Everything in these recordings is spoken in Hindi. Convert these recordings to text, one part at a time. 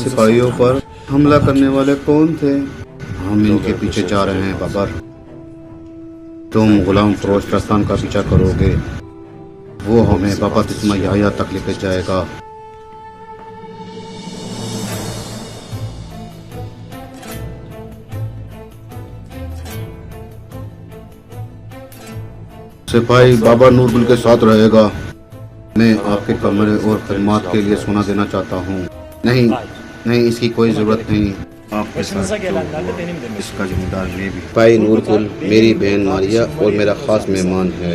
सिपाहियों पर हमला करने वाले कौन थे? हम इनके पीछे जा रहे हैं बाबर। तुम गुलाम फरोश प्रस्थान का पीछा करोगे, वो हमें बाबा तिस्मा याया तक लेकर जाएगा। सिपाही बाबा नूरगुल के साथ रहेगा। मैं आपके कमरे और खिदमत के लिए सोना देना चाहता हूँ। नहीं नहीं, इसकी कोई जरूरत नहीं। आपके साथ इसका जिम्मेदार मैं भी। सिपाही नूरगुल मेरी बहन मारिया और मेरा खास मेहमान है।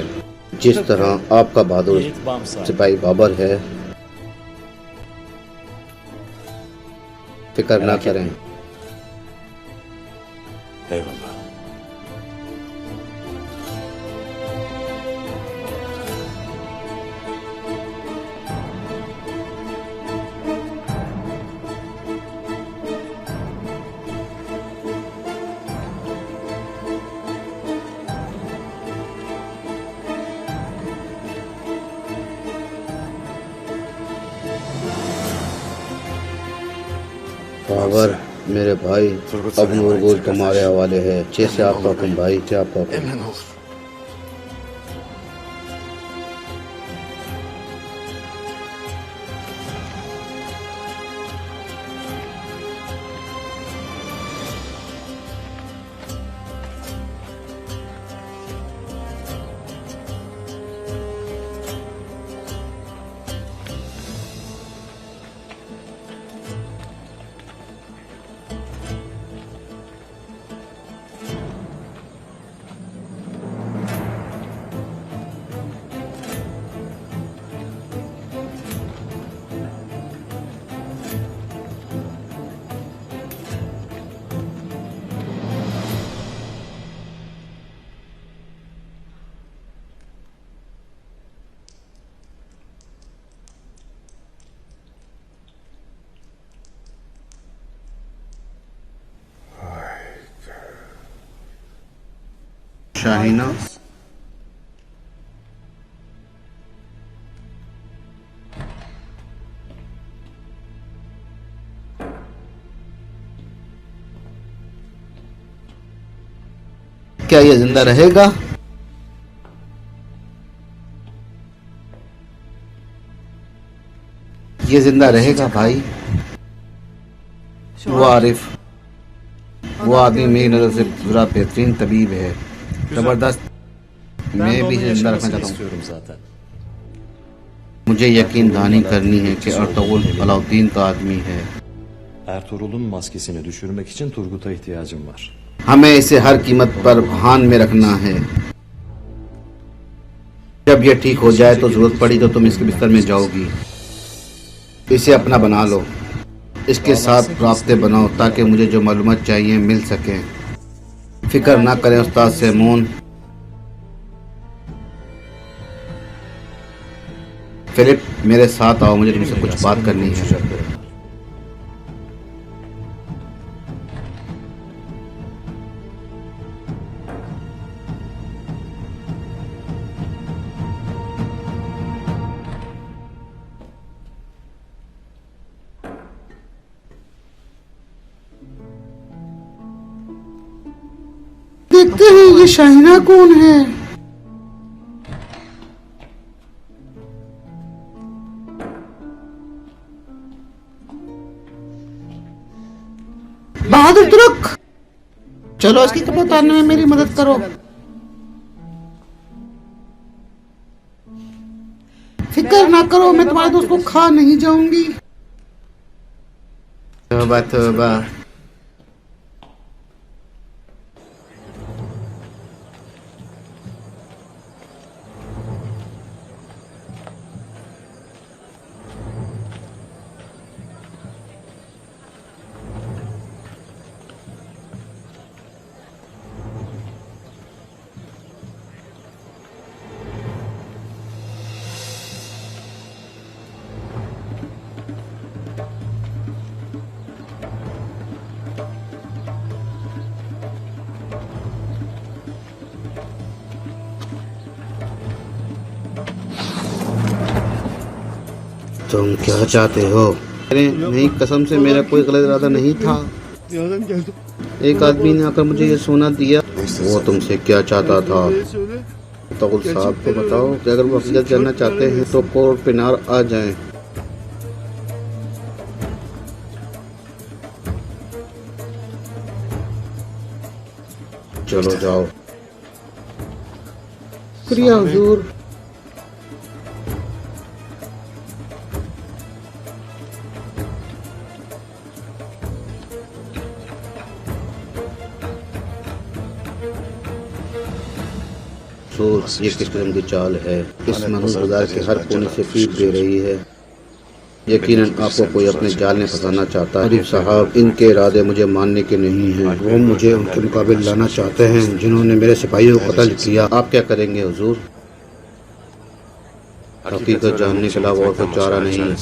जिस तरह आपका बहादुर सिपाही बाबर है, फिक्र ना करें। बाबर मेरे भाई अब नूरगुल तुम्हारे हवाले है। जैसे आपका हुक्म भाई, क्या आपका हुक्म। शाहीना, क्या ये जिंदा रहेगा? ये जिंदा रहेगा भाई। वो आरिफ, वो आदमी मेरी नजर से पूरा बेहतरीन तबीब है, जबरदस्त। मैं भी इसे जिंदा रखना चाहता हूँ। मुझे यकीन दहानी करनी है कि अर्तुगरुल अलाउद्दीन का आदमी है। Ertuğrul'un maskesini düşürmek için Turgut'a ihtiyacım var. हमें इसे हर कीमत पर भान में रखना है। जब यह ठीक हो जाए तो जरूरत पड़ी तो तुम इसके बिस्तर में जाओगी। इसे अपना बना लो, इसके साथ राब्ते बनाओ ताकि मुझे जो मालूमात चाहिए मिल सके। फिक्र ना करें उस्ताद सैमून। फिलिप मेरे साथ आओ, मुझे तुमसे कुछ बात करनी है। देखते हैं ये शाहीना कौन है। बहादुर तुर्क, चलो इसकी कब्र उतारने में मेरी मदद करो। फिक्र ना करो, मैं तुम्हारे दोस्त को खा नहीं जाऊंगी। तौबा तौबा। तुम क्या चाहते हो? अरे नहीं, कसम से मेरा कोई गलत इरादा नहीं था। एक आदमी ने आकर मुझे ये सोना दिया। वो तुमसे क्या चाहता था? तौल साहब को बताओ कि अगर वो हकीकत जानना चाहते हैं तो कोर्ट पिनार आ जाएं। चलो जाओ। शुक्रिया हुजूर। ये किस किस्म की चाल है? इस मनहूस बाजार के हर कोने से फीड दे रही है। यकीनन आपको कोई अपने जाल में फंसाना चाहता है। साहब, इनके इरादे मुझे मानने के नहीं हैं। वो मुझे उनके मुकाबले लाना चाहते हैं जिन्होंने मेरे सिपाहियों को कत्ल किया। आप क्या करेंगे हुजूर? हकीकत जानने के अलावा और कोई चारा नहीं।